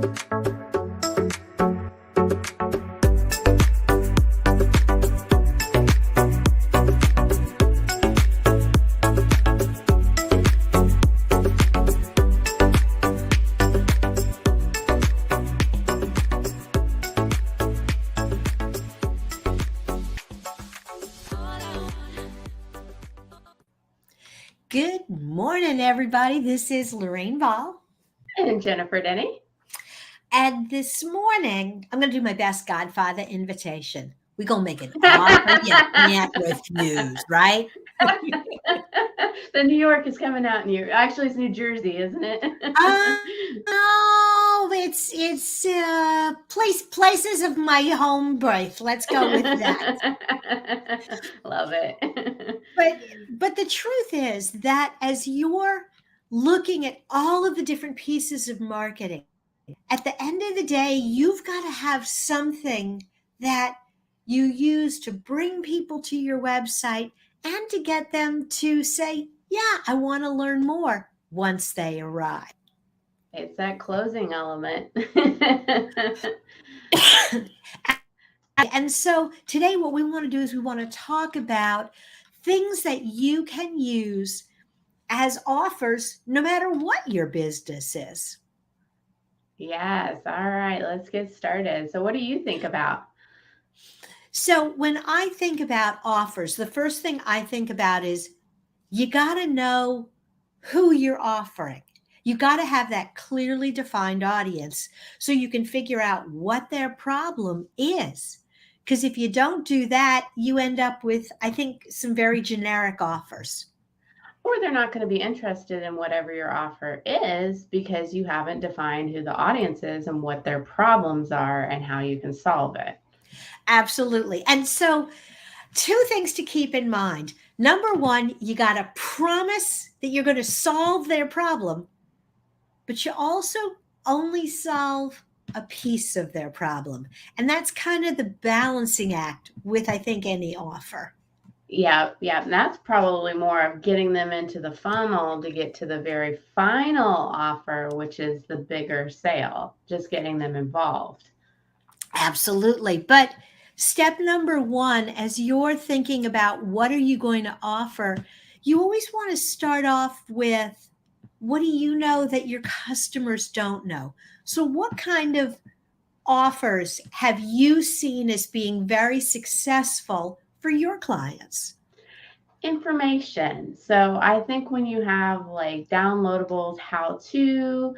Good morning, everybody. This is Lorraine Ball. And Jennifer Denny. And this morning, I'm going to do my best Godfather invitation. We're going to make an offer you can't refuse, right? The New York is coming out in you. Actually, it's New Jersey, isn't it? Oh, it's places of my home birth. Let's go with that. Love it. But the truth is that as you're looking at all of the different pieces of marketing, at the end of the day, you've got to have something that you use to bring people to your website and to get them to say, yeah, I want to learn more once they arrive. It's that closing element. And so today what we want to do is we want to talk about things that you can use as offers no matter what your business is. Yes. All right. Let's get started. So what do you think about? So when I think about offers, the first thing I think about is you got to know who you're offering. You got to have that clearly defined audience so you can figure out what their problem is. Because if you don't do that, you end up with, I think, some very generic offers. Or they're not going to be interested in whatever your offer is because you haven't defined who the audience is and what their problems are and how you can solve it. Absolutely. And so 2 things to keep in mind. Number 1, you got to promise that you're going to solve their problem, but you also only solve a piece of their problem. And that's kind of the balancing act with, I think, any offer. Yeah. And that's probably more of getting them into the funnel to get to the very final offer, which is the bigger sale, just getting them involved. Absolutely. But step number 1, as you're thinking about what are you going to offer, you always want to start off with, what do you know that your customers don't know? So what kind of offers have you seen as being very successful for your clients? Information. So I think when you have like downloadables, how to,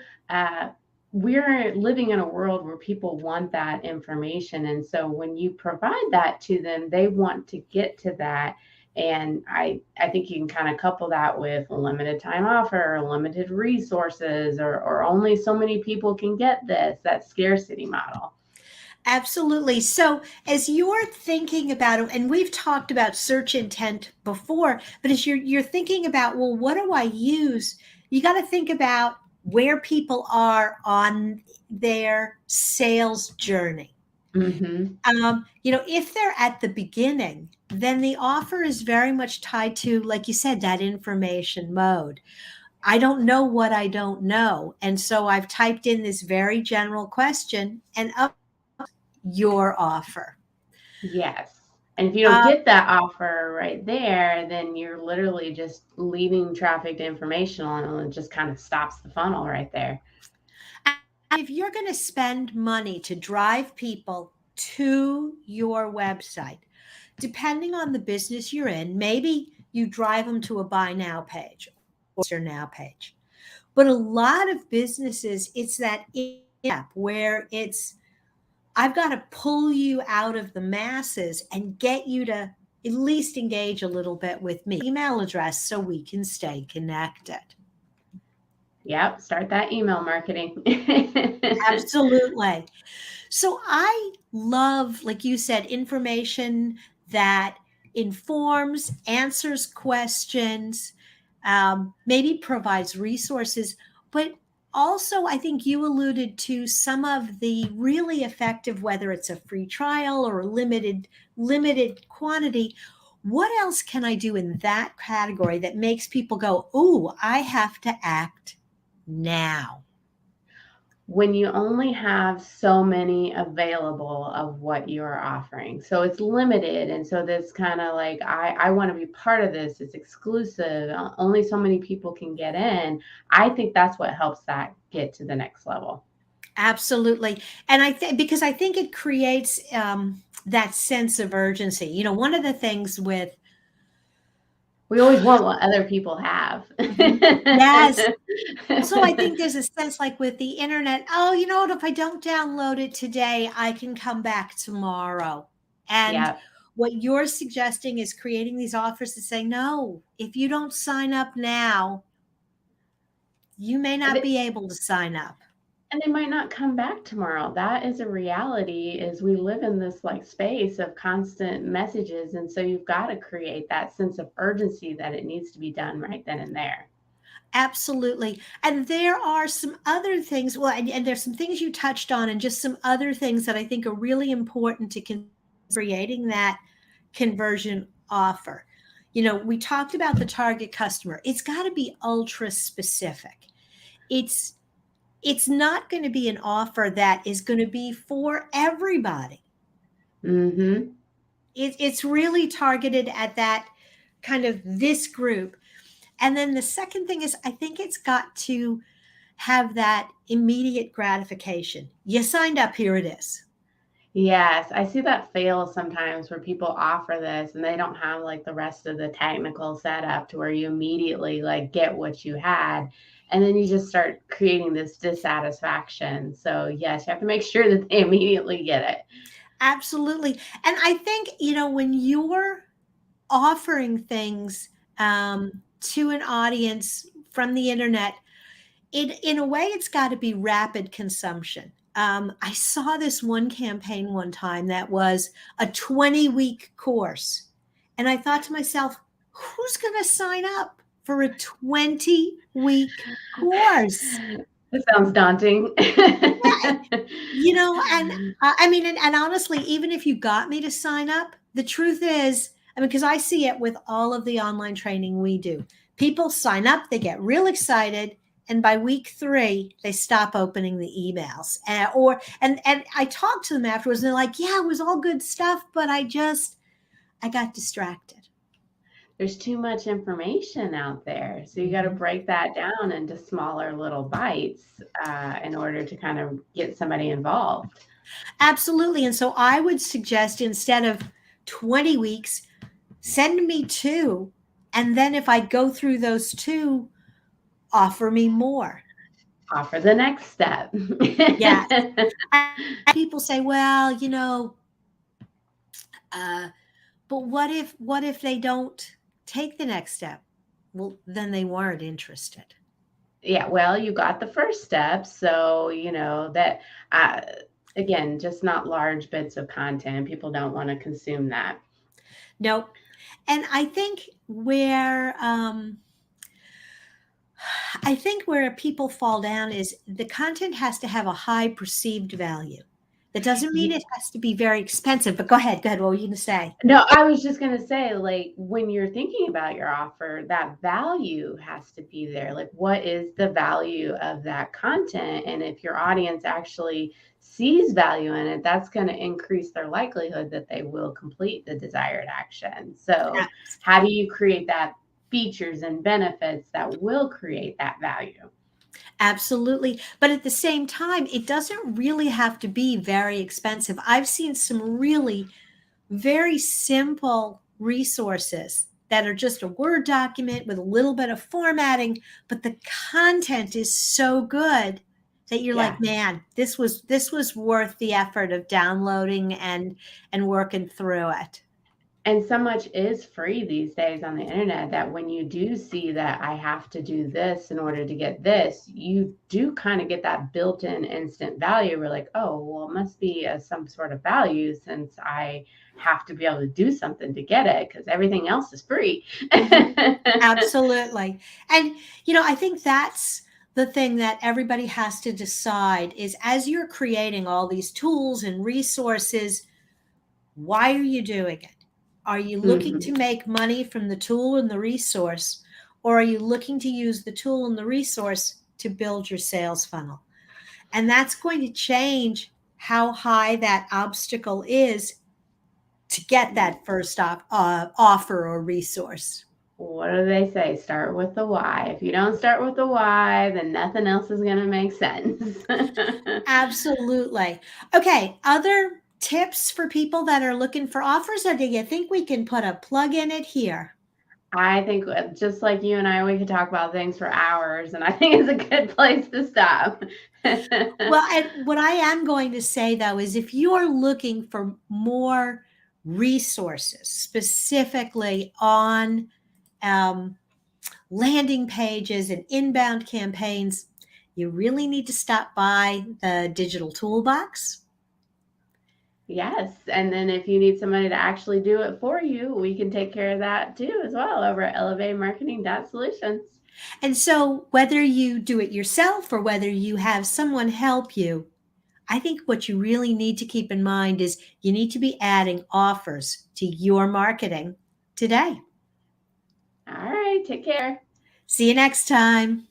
we're living in a world where people want that information. And so when you provide that to them, they want to get to that. And I think you can kind of couple that with a limited time offer, limited resources, or only so many people can get this, that scarcity model. Absolutely. So as you're thinking about it, and we've talked about search intent before, but as you're thinking about, well, what do I use? You got to think about where people are on their sales journey. Mm-hmm. If they're at the beginning, then the offer is very much tied to, like you said, that information mode. I don't know what I don't know. And so I've typed in this very general question and up your offer. Yes. And if you don't get that offer right there, then you're literally just leading traffic to informational and it just kind of stops the funnel right there. If you're going to spend money to drive people to your website, depending on the business you're in, maybe you drive them to a buy now page or now page. But a lot of businesses, it's that app where it's, I've got to pull you out of the masses and get you to at least engage a little bit with me. Email address so we can stay connected. Yep. Start that email marketing. Absolutely. So I love, like you said, information that informs, answers questions, maybe provides resources, but also I think you alluded to some of the really effective, whether it's a free trial or a limited quantity. What else can I do in that category that makes people go, "Ooh, I have to act now"? when you only have so many available of what you're offering. So it's limited. And so this kind of like, I want to be part of this. It's exclusive. Only so many people can get in. I think that's what helps that get to the next level. Absolutely. And I think because I think it creates that sense of urgency. You know, one of the things with We always want what other people have. Mhm. Yes. Also, I think there's a sense like with the internet, oh, you know what? If I don't download it today, I can come back tomorrow. And Yeah. what you're suggesting is creating these offers to say, no, if you don't sign up now, you may And not they, be able to sign up. and they might not come back tomorrow. That is a reality is we live in this like space of constant messages. And so you've got to create that sense of urgency that it needs to be done right then and there. Absolutely. And there are some other things, well, and there's some things you touched on, and just some other things that I think are really important to creating that conversion offer. You know, we talked about the target customer. It's got to be ultra specific. It's it's not going to be an offer that is going to be for everybody. Mm-hmm. It's really targeted at that kind of this group. And then the second thing is I think it's got to have that immediate gratification. You signed up, here it is. Yes, I see that fail sometimes where people offer this and they don't have like the rest of the technical setup to where you immediately like get what you had. And then you just start creating this dissatisfaction. So, yes, you have to make sure that they immediately get it. Absolutely. And I think, you know, when you're offering things to an audience from the internet, in a way, it's got to be rapid consumption. I saw this one campaign one time that was a 20-week course. And I thought to myself, who's going to sign up for a 20-week course? It sounds daunting. Yeah, you know, and I mean, and honestly, even if you got me to sign up, the truth is, I mean, because I see it with all of the online training we do. People sign up, they get real excited, and by week 3, they stop opening the emails. And I talk to them afterwards, and they're like, "Yeah, it was all good stuff, but I got distracted." There's too much information out there. So you got to Mhm. break that down into smaller little bites in order to kind of get somebody involved. Absolutely. And so I would suggest instead of 20 weeks, send me 2. And then if I go through those 2, offer me more. Offer the next step. Yes. And people say, well, you know, but what if they don't take the next step? Well, then they weren't interested. Yeah, well, you got the first step. So, that, uh, again, just not large bits of content. People don't want to consume that. Nope. And I think where people fall down is the content has to have a high perceived value. That doesn't mean it has to be very expensive, but go ahead. Go ahead. What were you going to say? No, I was just going to say, like, when you're thinking about your offer, that value has to be there. Like, what is the value of that content? And if your audience actually sees value in it, that's going to increase their likelihood that they will complete the desired action. So, how do you create that features and benefits that will create that value? Absolutely. But at the same time, it doesn't really have to be very expensive. I've seen some really very simple resources that are just a Word document with a little bit of formatting, but the content is so good that you're Yeah. like, man, this was worth the effort of downloading and working through it. And so much is free these days on the internet that when you do see that I have to do this in order to get this, you do kind of get that built in instant value. We're like, oh, well, it must be some sort of value since I have to be able to do something to get it because everything else is free. Mhm. Absolutely. And, you know, I think that's the thing that everybody has to decide is as you're creating all these tools and resources, why are you doing it? Are you looking to Mhm. make money from the tool and the resource, or are you looking to use the tool and the resource to build your sales funnel? And that's going to change how high that obstacle is to get that first offer or resource. What do they say? Start with the why. If you don't start with the why, then nothing else is going to make sense. Absolutely. Okay, other tips for people that are looking for offers, or do you think we can put a plug in it here? I think just like you and I, we could talk about things for hours, and I think it's a good place to stop. Well, and what I am going to say though is if you're looking for more resources, specifically on landing pages and inbound campaigns, you really need to stop by the digital toolbox. Yes. And then if you need somebody to actually do it for you, we can take care of that too as well over at elevatemarketing.solutions. And so, whether you do it yourself or whether you have someone help you, I think what you really need to keep in mind is you need to be adding offers to your marketing today. All right. Take care. See you next time.